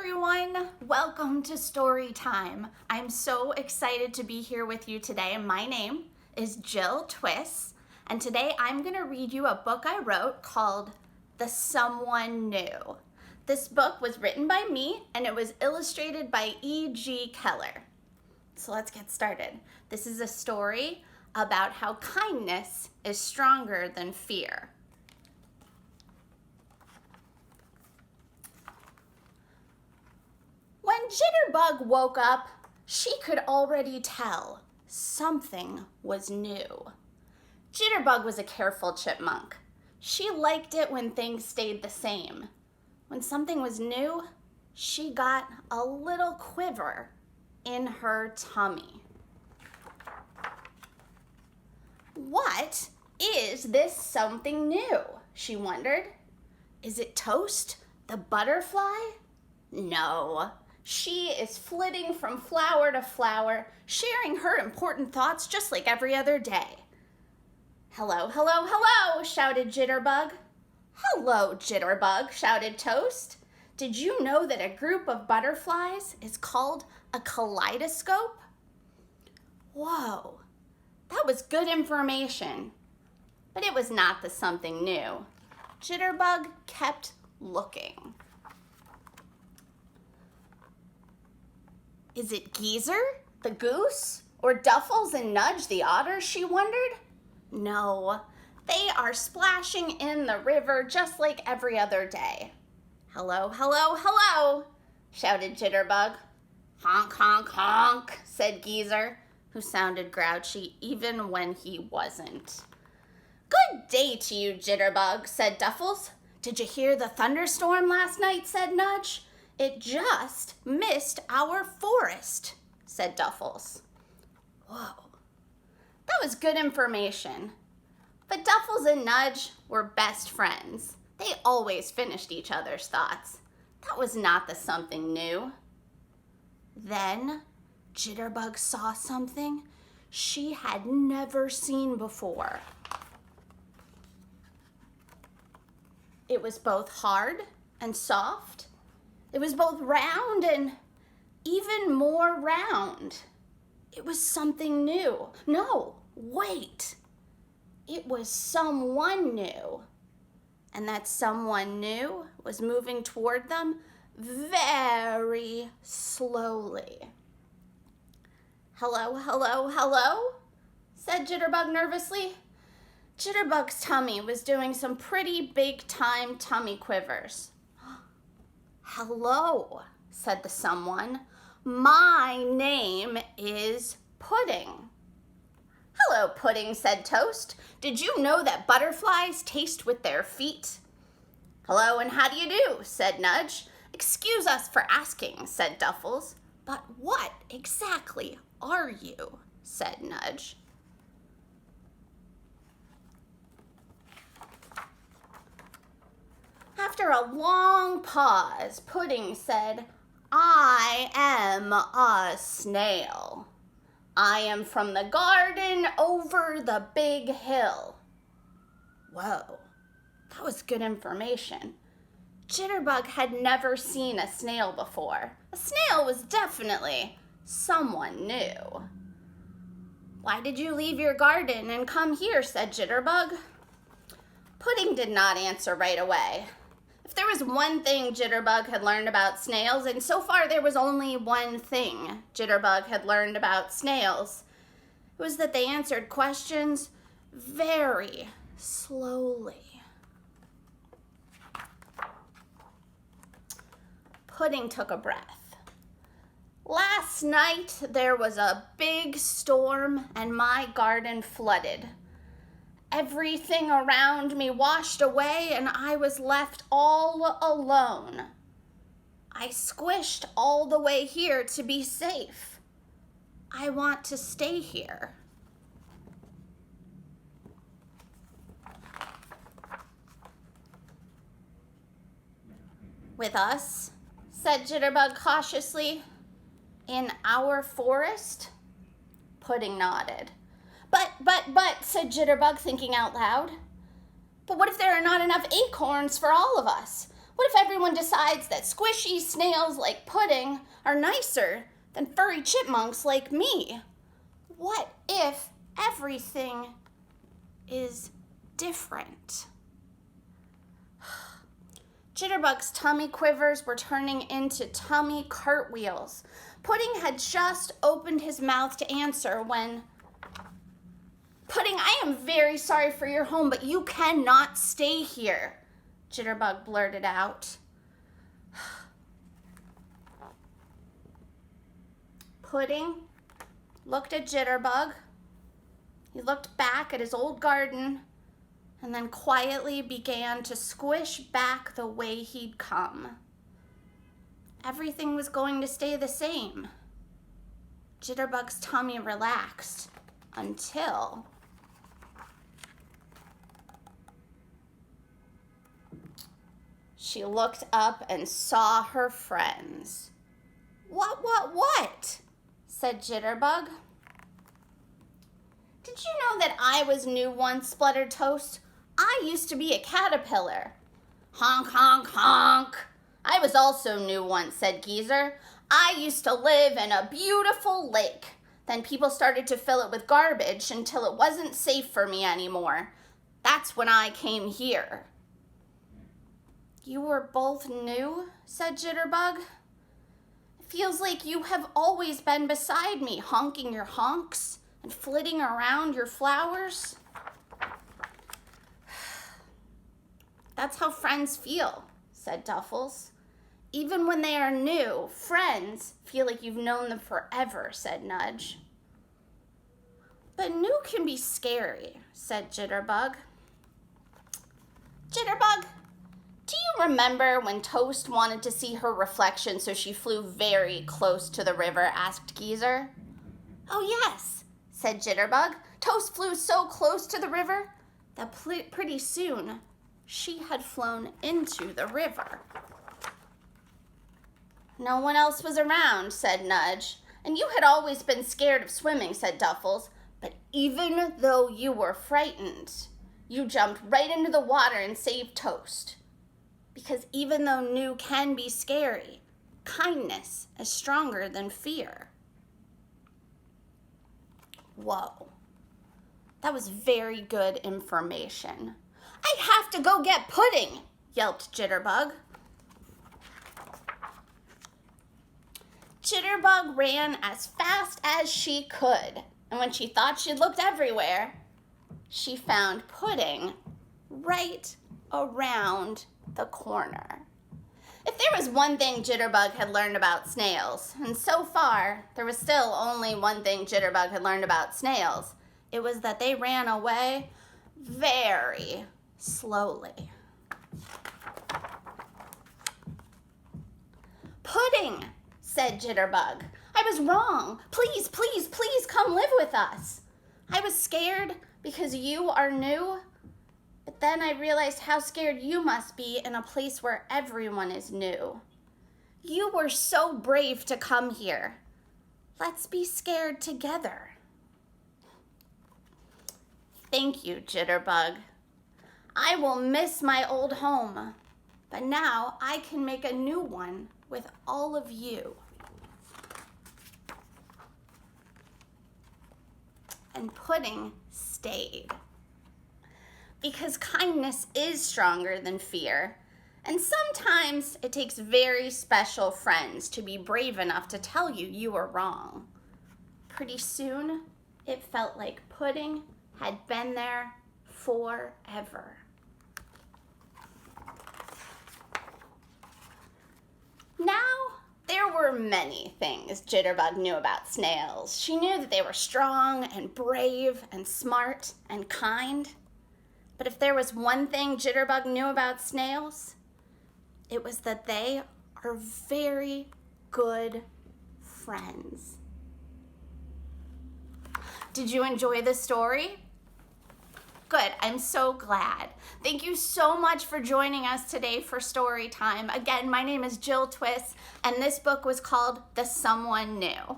everyone, welcome to Storytime. I'm so excited to be here with you today. My name is Jill Twiss, and today I'm going to read you a book I wrote called The Someone New. This book was written by me and it was illustrated by EG Keller. So let's get started. This is a story about how kindness is stronger than fear. When Jitterbug woke up, she could already tell something was new. Jitterbug was a careful chipmunk. She liked it when things stayed the same. When something was new, she got a little quiver in her tummy. What is this something new? She wondered. Is it Toast, the butterfly? No. She is flitting from flower to flower, sharing her important thoughts just like every other day. Hello, hello, hello, shouted Jitterbug. Hello, Jitterbug, shouted Toast. Did you know that a group of butterflies is called a kaleidoscope? Whoa, that was good information. But it was not the something new. Jitterbug kept looking. Is it Geezer, the goose, or Duffles and Nudge, the otter, she wondered? No, they are splashing in the river just like every other day. Hello, hello, hello, shouted Jitterbug. Honk, honk, honk, said Geezer, who sounded grouchy even when he wasn't. Good day to you, Jitterbug, said Duffles. Did you hear the thunderstorm last night, said Nudge. It just missed our forest, said Duffles. Whoa, that was good information. But Duffles and Nudge were best friends. They always finished each other's thoughts. That was not the something new. Then Jitterbug saw something she had never seen before. It was both hard and soft. It was both round and even more round. It was something new. No, wait. It was someone new. And that someone new was moving toward them very slowly. Hello, hello, hello, said Jitterbug nervously. Jitterbug's tummy was doing some pretty big-time tummy quivers. Hello, said the someone. My name is Pudding. Hello, Pudding, said Toast. Did you know that butterflies taste with their feet? Hello, and how do you do, said Nudge. Excuse us for asking, said Duffles. But what exactly are you, said Nudge. After a long pause, Pudding said, I am a snail. I am from the garden over the big hill. Whoa, that was good information. Jitterbug had never seen a snail before. A snail was definitely someone new. Why did you leave your garden and come here, said Jitterbug. Pudding did not answer right away. If there was one thing Jitterbug had learned about snails, and so far there was only one thing Jitterbug had learned about snails, it was that they answered questions very slowly. Pudding took a breath. Last night there was a big storm and my garden flooded. Everything around me washed away and I was left all alone. I squished all the way here to be safe. I want to stay here. With us, said Jitterbug cautiously. In our forest? Pudding nodded. But, said Jitterbug, thinking out loud. But what if there are not enough acorns for all of us? What if everyone decides that squishy snails like pudding are nicer than furry chipmunks like me? What if everything is different? Jitterbug's tummy quivers were turning into tummy cartwheels. Pudding had just opened his mouth to answer when, Pudding, I am very sorry for your home, but you cannot stay here, Jitterbug blurted out. Pudding looked at Jitterbug. He looked back at his old garden and then quietly began to squish back the way he'd come. Everything was going to stay the same. Jitterbug's tummy relaxed until she looked up and saw her friends. What? Said Jitterbug. Did you know that I was new once, spluttered Toast? I used to be a caterpillar. Honk, honk, honk. I was also new once, said Geezer. I used to live in a beautiful lake. Then people started to fill it with garbage until it wasn't safe for me anymore. That's when I came here. You were both new, said Jitterbug. It feels like you have always been beside me, honking your honks and flitting around your flowers. That's how friends feel, said Duffles. Even when they are new, friends feel like you've known them forever, said Nudge. But new can be scary, said Jitterbug. Jitterbug, do you remember when Toast wanted to see her reflection so she flew very close to the river, asked Geezer. Oh yes, said Jitterbug. Toast flew so close to the river that pretty soon she had flown into the river. No one else was around, said Nudge. And you had always been scared of swimming, said Duffles. But even though you were frightened, you jumped right into the water and saved Toast. Because even though new can be scary, kindness is stronger than fear. Whoa, that was very good information. I have to go get Pudding, yelped Jitterbug. Jitterbug ran as fast as she could, and when she thought she'd looked everywhere, she found Pudding right around the corner. If there was one thing Jitterbug had learned about snails, and so far there was still only one thing Jitterbug had learned about snails, it was that they ran away very slowly. Pudding, said Jitterbug. I was wrong. Please, please, please come live with us. I was scared because you are new, but then I realized how scared you must be in a place where everyone is new. You were so brave to come here. Let's be scared together. Thank you, Jitterbug. I will miss my old home, but now I can make a new one with all of you. And Pudding stayed. Because kindness is stronger than fear, and sometimes it takes very special friends to be brave enough to tell you you were wrong. Pretty soon, it felt like Pudding had been there forever. Now, there were many things Jitterbug knew about snails. She knew that they were strong and brave and smart and kind. But if there was one thing Jitterbug knew about snails, it was that they are very good friends. Did you enjoy the story? Good, I'm so glad. Thank you so much for joining us today for Storytime. Again, my name is Jill Twiss, and this book was called The Someone New.